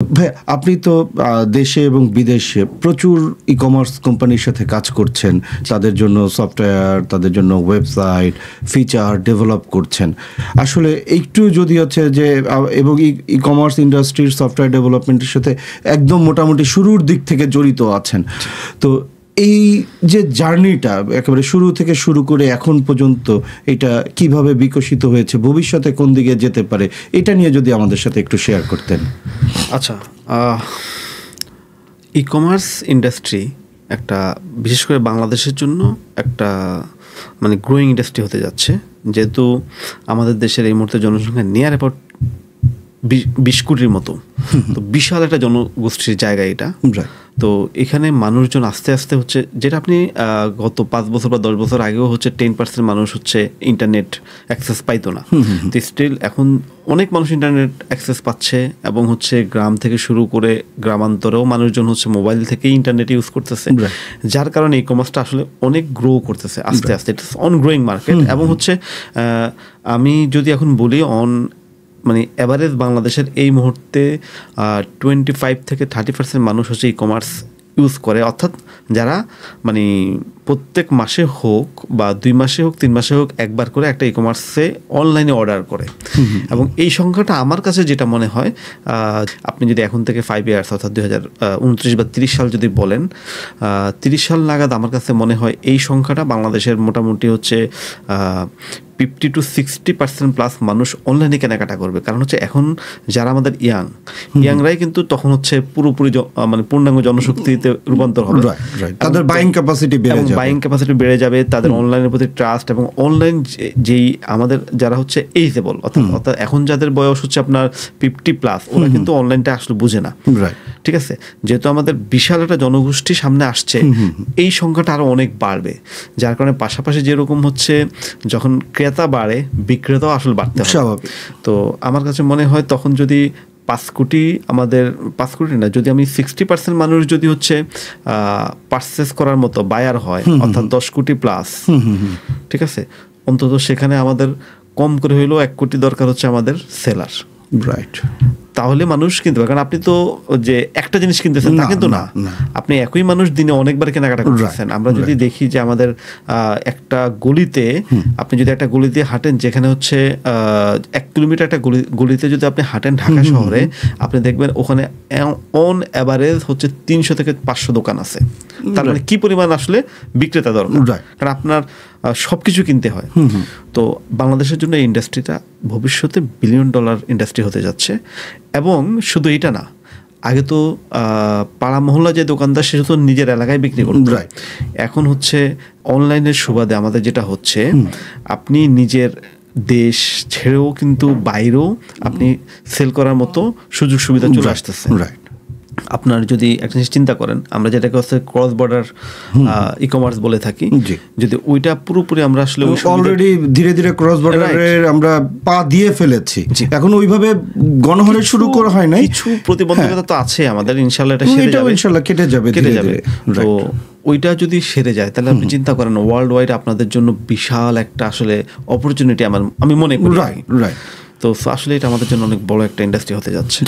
ভাই আপনি তো দেশে এবং বিদেশে প্রচুর ই-কমার্স কোম্পানির সাথে কাজ করছেন, তাদের জন্য সফটওয়্যার, তাদের জন্য ওয়েবসাইট, ফিচার ডেভেলপ করছেন। আসলে একটু যদি হচ্ছে যে এবং ই-কমার্স ইন্ডাস্ট্রির সফটওয়্যার ডেভেলপমেন্টের সাথে একদম মোটামুটি শুরুর দিক থেকে জড়িত আছেন, তো এই যে জার্নিটা একেবারে শুরু থেকে শুরু করে এখন পর্যন্ত এটা কিভাবে বিকশিত হয়েছে, ভবিষ্যতে কোন দিকে যেতে পারে, এটা নিয়ে যদি আমাদের সাথে একটু শেয়ার করতেন। আচ্ছা, ই কমার্স ইন্ডাস্ট্রি একটা বিশেষ করে বাংলাদেশের জন্য একটা মানে গ্রোয়িং ইন্ডাস্ট্রি হতে যাচ্ছে, যেহেতু আমাদের দেশের এই মুহূর্তে জনসংখ্যা নিয়ার অ্যাবাউট 20 কোটির মতো, তো বিশাল একটা জনগোষ্ঠীর জায়গা এটা। তো এখানে মানুষজন আস্তে আস্তে হচ্ছে, যেটা আপনি গত 5 বছর বা 10 বছর আগেও হচ্ছে 10% মানুষ হচ্ছে ইন্টারনেট অ্যাক্সেস পাইতো না, তো স্টিল এখন অনেক মানুষ ইন্টারনেট অ্যাক্সেস পাচ্ছে, এবং হচ্ছে গ্রাম থেকে শুরু করে গ্রামান্তরেও মানুষজন হচ্ছে মোবাইল থেকেই ইন্টারনেট ইউজ করতেছে, যার কারণে ই কমার্সটা আসলে অনেক গ্রো করতেছে আস্তে আস্তে। It's on growing market. এবং হচ্ছে আমি যদি এখন বলি মানে অ্যাভারেজ বাংলাদেশের এই মুহূর্তে 25 থেকে 30% মানুষ হচ্ছে ই কমার্স ইউজ করে, অর্থাৎ যারা মানে প্রত্যেক মাসে হোক বা 2 মাসে হোক 3 মাসে হোক একবার করে একটা ই কমার্সে অনলাইনে অর্ডার করে। এবং এই সংখ্যাটা আমার কাছে যেটা মনে হয়, আপনি যদি এখন থেকে 5 ইয়ার্স অর্থাৎ 2029 বা 30 সাল যদি বলেন, 30 সাল নাগাদ আমার কাছে মনে হয় এই সংখ্যাটা বাংলাদেশের মোটামুটি হচ্ছে 50 to 60% প্লাস মানুষ অনলাইনে কেনাকাটা করবে। কারণ হচ্ছে এখন যারা আমাদের ইয়াংরাই কিন্তু তখন হচ্ছে পুরোপুরি মানে পূর্ণাঙ্গ জনশক্তিতে রূপান্তর হবে, তাদের বাইং ক্যাপাসিটি বেড়ে যাবে, তাদের অনলাইনের প্রতি ট্রাস্ট, এবং অনলাইন যেই আমাদের যারা হচ্ছে এইজেবল, অর্থাৎ এখন যাদের বয়স হচ্ছে আপনার 50+, ওরা কিন্তু অনলাইনটা আসলে বুঝে না। ঠিক আছে, যেহেতু আমাদের বিশাল একটা জনগোষ্ঠী সামনে আসছে, এই সংখ্যাটা আরো অনেক বাড়বে, যার কারণে পাশাপাশি যেরকম হচ্ছে যখন ক্রেতা বাড়ে বিক্রেতাও আসলে বাড়তে হবে। তো আমার কাছে মনে হয় তখন যদি 5 কোটি আমাদের 5 কোটি না, যদি আমি 60% মানুষ যদি হচ্ছে পারচেস করার মতো বায়ার হয়, অর্থাৎ 10 কোটি প্লাস, ঠিক আছে, অন্তত সেখানে আমাদের কম করে হইলেও 1 কোটি দরকার হচ্ছে আমাদের সেলার। রাইট, তাহলে মানুষ কিনতে পারে। কারণ আপনি তো যে একটা জিনিস কিনতেছেন তা কিন্তু না, আপনি একই মানুষ দিনে অনেকবার কেনাকাটা করতেছেন। আমরা যদি দেখি যে আমাদের একটা গলিতে, আপনি যদি একটা গলিতে হাঁটেন যেখানে হচ্ছে 1 কিলোমিটার একটা গলিতে যদি আপনি হাঁটেন ঢাকা শহরে, আপনি দেখবেন ওখানে অন অ্যাভারেজ হচ্ছে 300 থেকে 500 দোকান আছে। তার মানে কি পরিমাণ আসলে বিক্রেতা দরকার, কারণ আপনার সবকিছু কিনতে হয়। তো বাংলাদেশের জন্য এই ইন্ডাস্ট্রিটা ভবিষ্যতে $1 বিলিয়ন ইন্ডাস্ট্রি হতে যাচ্ছে। এবং শুধু এটা না, আগে তো পাড়া মহল্লা যে দোকানদার সে তো নিজের এলাকায় বিক্রি করতো, এখন হচ্ছে অনলাইনের সুবাদে আমাদের যেটা হচ্ছে, আপনি নিজের দেশ ছেড়েও কিন্তু বাইরেও আপনি সেল করার মতো সুযোগ সুবিধা চলে আসতেছে। আপনার যদি একটা জিনিস চিন্তা করেন, আমরা যেটাকে হচ্ছে ক্রস বর্ডার ই কমার্স বলে থাকি, যদি ওইটা পুরোপুরি আমরা আসলে অলরেডি ধীরে ধীরে ক্রস বর্ডারের আমরা পা দিয়ে ফেলেছি, এখন ওইভাবে গণহারে শুরু করা হয় নাই, কিছু প্রতিবন্ধকতা তো আছে আমাদের, ইনশাআল্লাহ এটা কেটে যাবে। তো ওইটা যদি সেরে যায় তাহলে আপনি চিন্তা করেন ওয়ার্ল্ড ওয়াইড আপনাদের জন্য বিশাল একটা আসলে অপরচুনিটি আমি মনে করি। তো আসলে এটা আমাদের জন্য অনেক বড় একটা ইন্ডাস্ট্রি হতে যাচ্ছে।